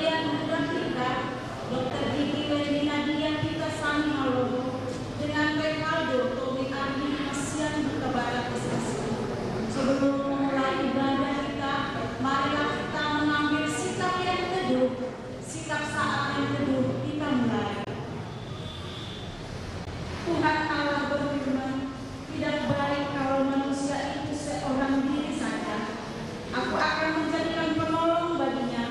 perjanjian sudah terikat, Dr. Gigi Wendy Nadia kita Sani Halogo dengan Revaldo Tommy Ardi Masian Buka Barat SSI. Sebelum memulai ibadah kita, marilah kita mengambil sikap yang teduh, sikap saat yang teduh. Kita mulai. Tuhan Allah berfirman, tidak baik kalau manusia itu seorang diri saja. Aku akan menjadikan penolong baginya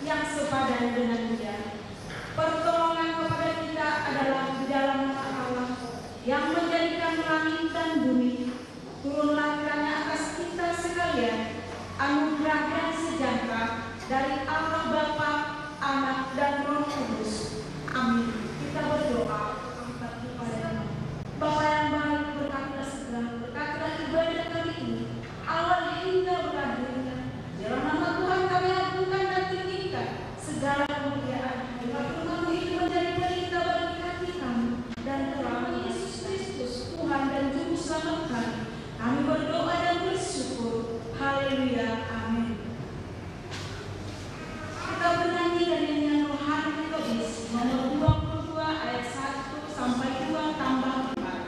yang sepadan dengan dia. Pertolongan kepada kita adalah di dalam nama Allah yang menjadikan langit dan bumi. Turunlah kiranya atas kita sekalian anugerah dan sejahtera dari Allah Bapa, Anak dan Roh Kudus. Amin. Kita berdoa. Bapa yang baik, berkatilah segala, berkatilah ibadah kami ini, awal hingga berakhirnya. Dalam nama Tuhan kami agungkan dan tinggikan segala kemuliaan. Bila firman-Mu itu menjadi pelita bagi hati kami dan terang Yesus Kristus, Tuhan dan Juru Selamat kami. Kami berdoa dan bersyukur. Haleluya. Amin. Kita bernyanyi dan nyanyian rohani Metodis nomor 22 ayat 1 sampai 2 tambah 4.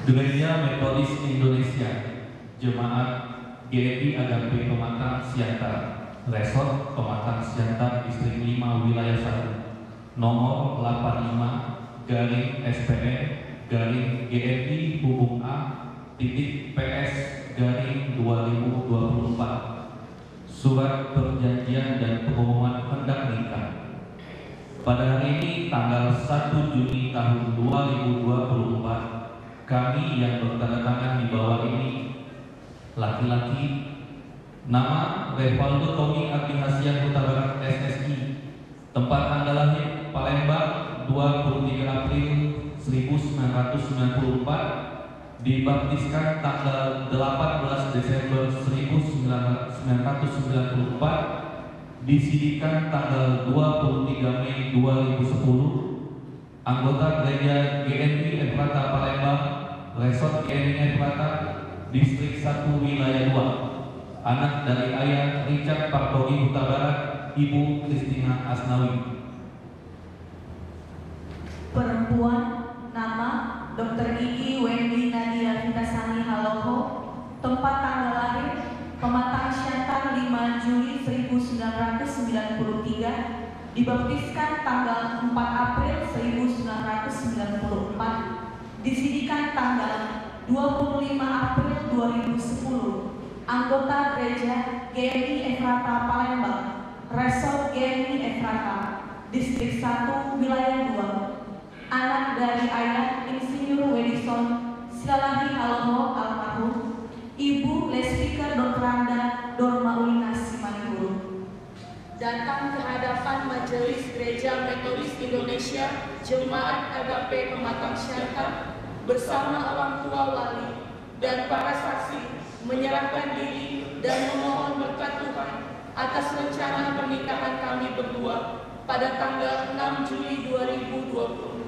Gereja Metodis Indonesia, Jemaat GMI Agape Pematang Siantar, Resort Pematang Siantar Distrik 5 Wilayah 1, nomor 85 garing SPE garing GMI hubung A titik PS garing 2024. Surat perjanjian dan pengumuman hendak nikah. Pada hari ini tanggal 1 Juni tahun 2024, kami yang bertanda tangan di bawah ini laki-laki, nama Revaldo Tommy Ardi Hasian Huta Barat SSI, tempat tanggal lahir Palembang 23 April 1994, dibaptiskan tanggal 18 Desember 1994, disidikkan tanggal 23 Mei 2010. Anggota Gereja GMI Efrata Palembang, Resort GMI Efrata, Distrik 1 Wilayah 2. Anak dari ayah Richard Partogi Huta Barat, Ibu Kristina Asnawi. Perempuan, nama Dr. Gigi Wendy Nadia Vitasani Halogo, tempat tanggal lahir Pematang Siantar 5 Juli 1993, dibaptiskan tanggal 4 April 1994, disidikkan tanggal 25 April 2010. Anggota Gereja GMI Efrata Palembang, Resort GMI Efrata, Distrik 1 Wilayah 2. Anak dari ayah Insinyur Wedison Silalahi Halogo almarhum, Ibu Lespika Dokrandha Dorma Ulina Simangguru. Datang ke hadapan Majelis Gereja Metodis Indonesia Jemaat Agape Pematang Siantar bersama orang tua wali dan para saksi menyerahkan diri dan memohon berkat Tuhan atas rencana pernikahan kami berdua pada tanggal 6 Juli 2024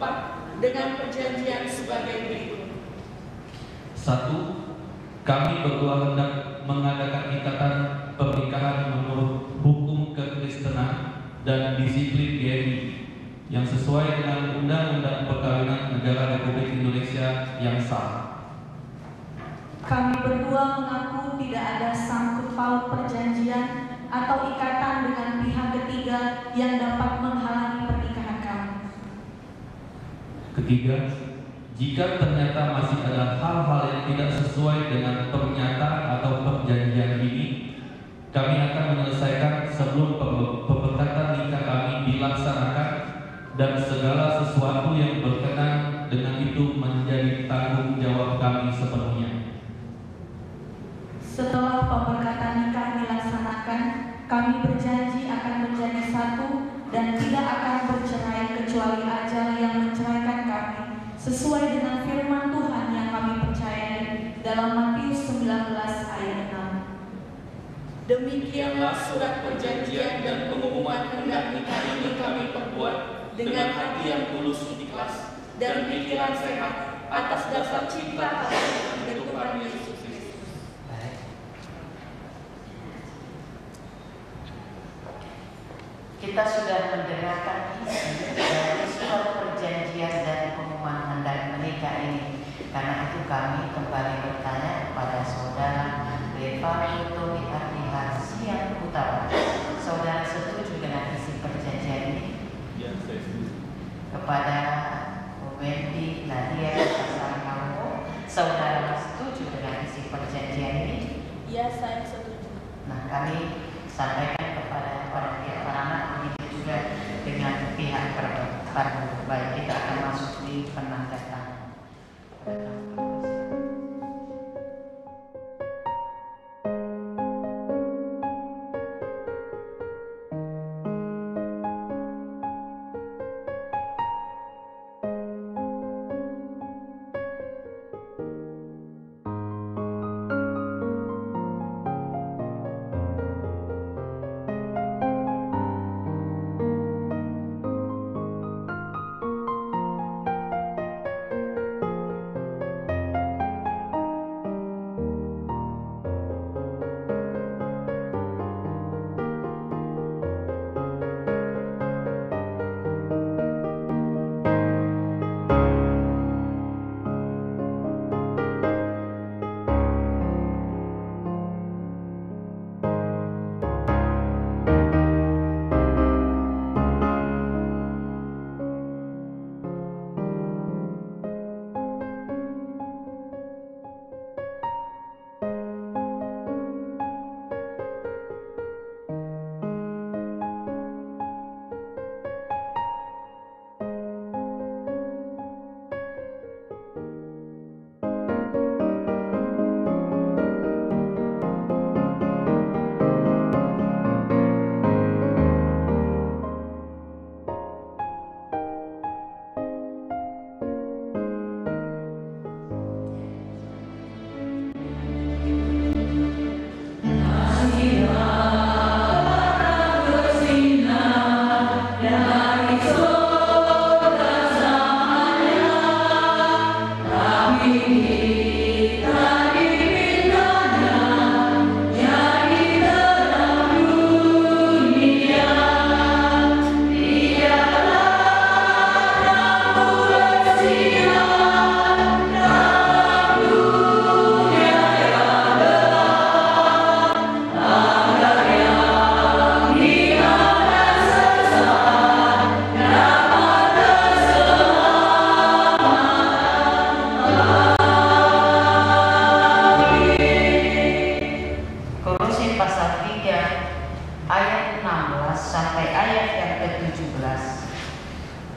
dengan perjanjian sebagai berikut. 1. Kami berdua hendak mengadakan ikatan pernikahan menurut hukum kekristenan dan disiplin GMI yang sesuai dengan Undang-Undang Perkawinan Negara Republik Indonesia yang sah. Kami berdua mengaku tidak ada sangkut paut perjanjian atau ikatan dengan pihak ketiga yang dapat menghalangi pernikahan kami. Ketiga, jika ternyata masih ada hal-hal yang tidak sesuai dengan pernyataan atau perjanjian ini, kami akan menyelesaikan sebelum pemberkatan nikah kami dilaksanakan dan segala sesuatu yang berkenan dengan itu menjadi tanggung jawab kami sepenuhnya. Setelah pemberkatan nikah dilaksanakan, kami berjanji akan menjadi satu dan tidak akan bercerai kecuali ajal yang menceraikan kami, sesuai dengan firman Tuhan yang kami percayai dalam Matius 19 ayat 6. Demikianlah surat perjanjian dan pengumuman hendak nikah ini kami perbuat dengan hati yang tulus ikhlas dan pikiran sehat atas dasar cinta kasih dan Tuhan Yesus Kristus. Kita sudah mendengarkan isi dari surat perjanjian dan pengumuman hendak menikah ini. Karena itu kami kembali bertanya kepada saudara Levario Tommy Ardihan Siang Utara. Saudara setuju dengan isi perjanjian ini? Ya, saya setuju. Kepada Wendy Nadia Kasarangamo, saudara setuju dengan isi perjanjian ini? Ya, saya setuju. Nah, kami sampaikan kepada para pihak anak begitu juga dengan pihak perempuan. Baik, kita akan masuk di penanggapan.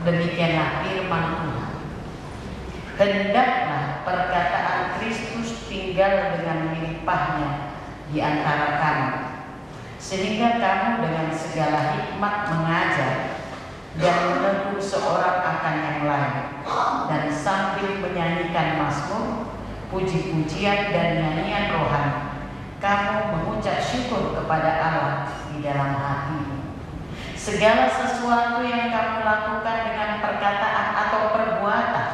Demikianlah firman Tuhan. Hendaklah perkataan Kristus tinggal dengan limpahnya di antara kamu, sehingga kamu dengan segala hikmat mengajar dan menegur seorang akan yang lain, dan sambil menyanyikan mazmur, puji-pujian dan nyanyian rohani, kamu mengucap syukur kepada Allah di dalam hatimu. Segala sesuatu yang kamu lakukan dengan perkataan atau perbuatan,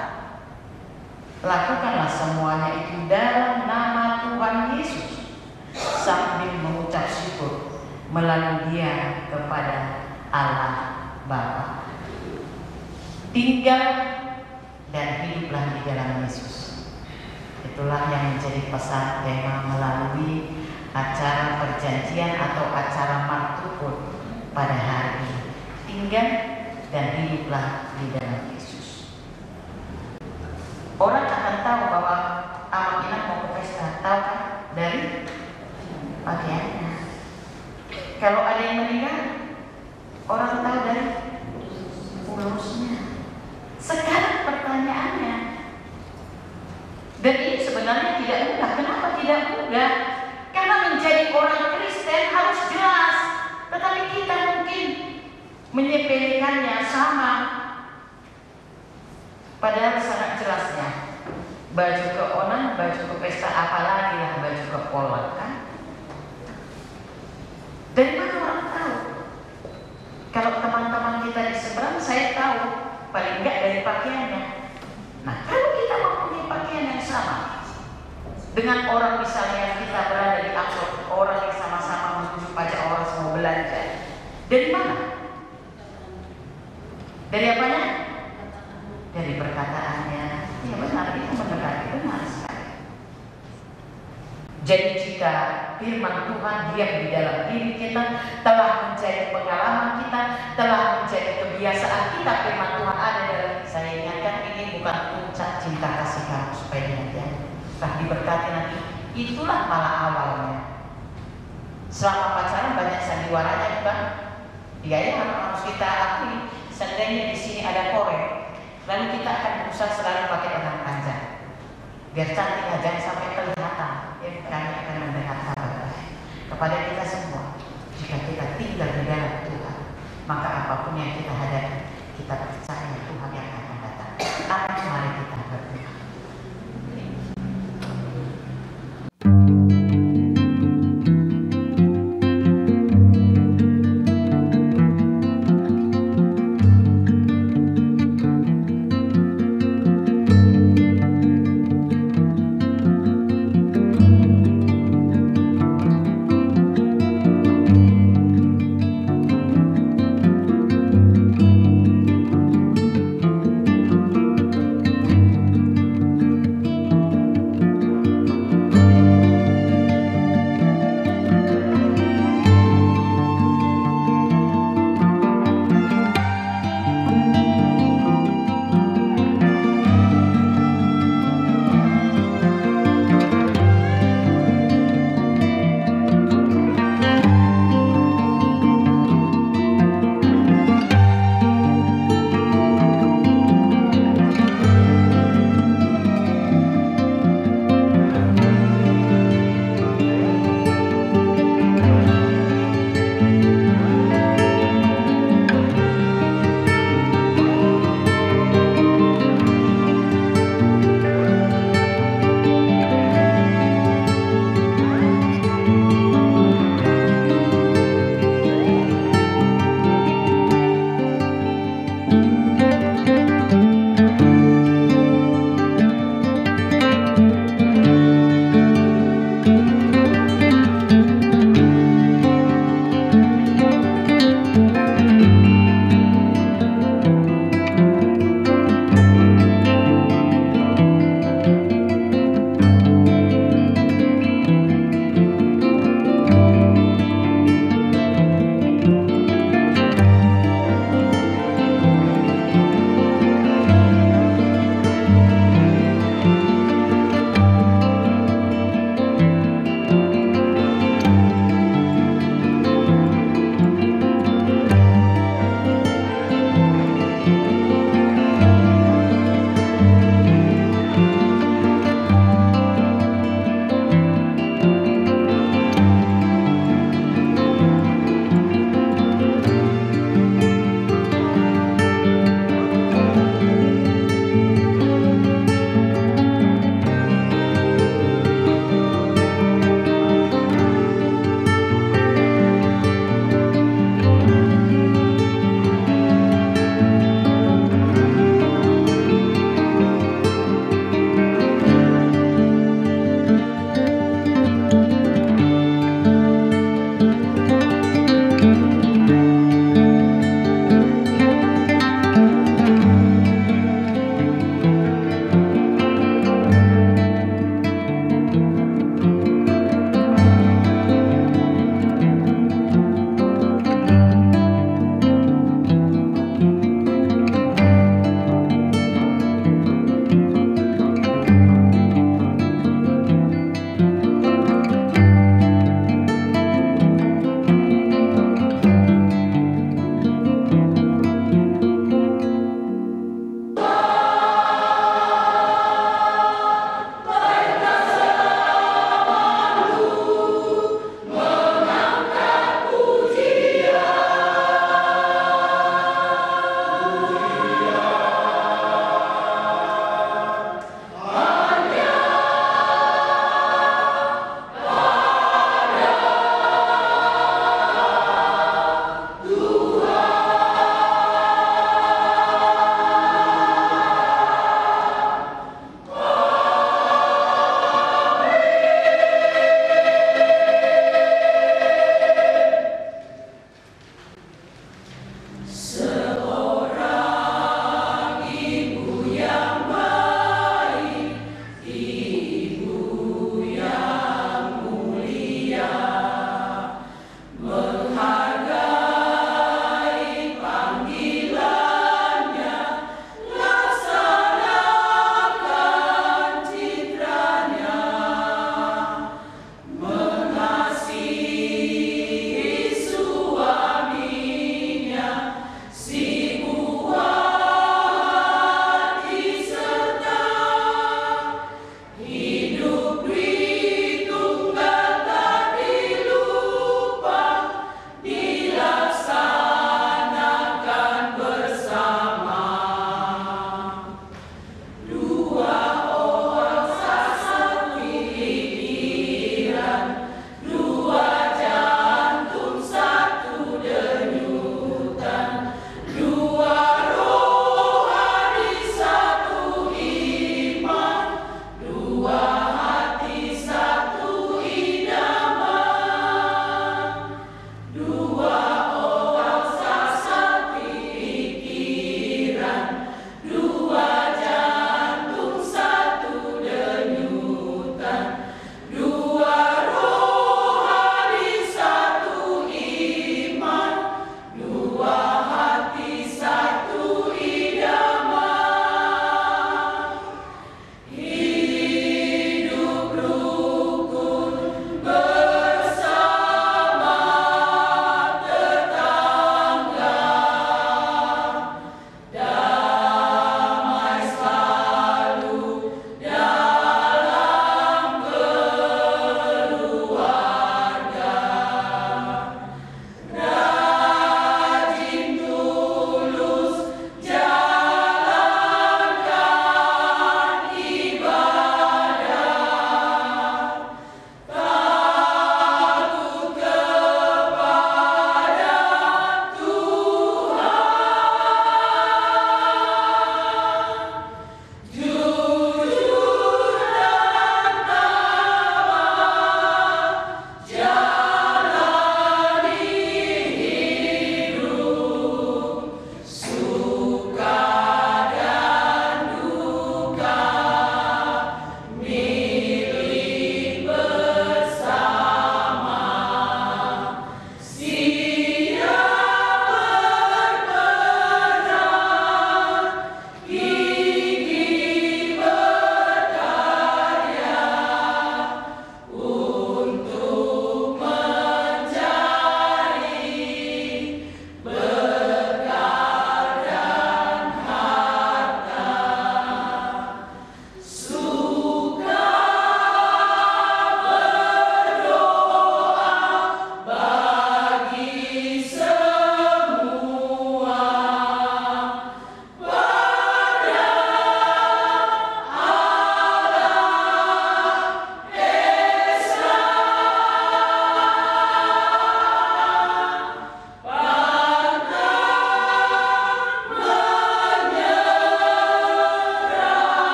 lakukanlah semuanya itu dalam nama Tuhan melalui Dia kepada Allah Bapa. Tinggal dan hiduplah di dalam Yesus. Itulah yang menjadi pesan tema melalui acara perjanjian atau acara Martuput pada hari ini. Tinggal dan hiduplah di dalam Yesus. Orang akan tahu bahwa Amak Inang mau ke pesta, tahu kan? Dari pakaiannya. Kalau ada yang meninggal, orang tahu dari ulusnya. Sekarang pertanyaannya, dan ini sebenarnya tidak mudah. Kenapa tidak mudah? Karena menjadi orang Kristen harus jelas, tetapi kita mungkin menyepelekannya sama. Padahal sangat jelasnya. Baju ke onan, baju ke pesta, apalagi lah baju ke polak, kan? Dari mana orang tahu? Kalau teman-teman kita di seberang, saya tahu paling enggak dari pakaiannya. Nah, kalau kita mempunyai pakaian yang sama dengan orang, misalnya kita berada di angkot, orang yang sama-sama menuju pajak, orang semua belanja, dari mana? Dari apanya? Dari perkataannya. Ya benar, itu mendekati benar sekali. Jadi jika firman Tuhan diam di dalam diri kita, telah menjadi pengalaman kita, telah menjadi kebiasaan kita, firman Tuhan ada dalam, saya ingatkan ini bukan puncak cinta kasih kamu supaya ingat ya, setelah diberkati nanti, itulah malah awalnya. Selama pacaran banyak sandiwaranya bukan? Ya harus kita akui. Seandainya di sini ada korek, lalu kita akan berusaha selalu pakai lengan panjang, biar cantik aja, jangan sampai kelihatan. Ya, kami akan memberikan kabar kepada kita semua. Jika kita tinggal di dalam Tuhan, maka apapun yang kita hadapi, kita percaya Tuhan yang akan datang. Mari kita berdoa.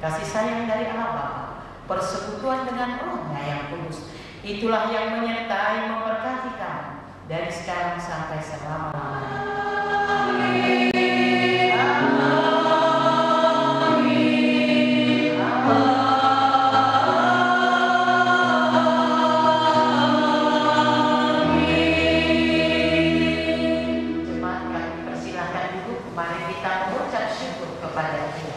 kasih sayang dari Allah Bapa, persekutuan dengan Roh-Nya yang kudus, itulah yang menyertai memberkati kamu dari sekarang sampai selama-lamanya. Jemaat, kami persilahkan duduk. Mari kita mengucap syukur kepada Tuhan.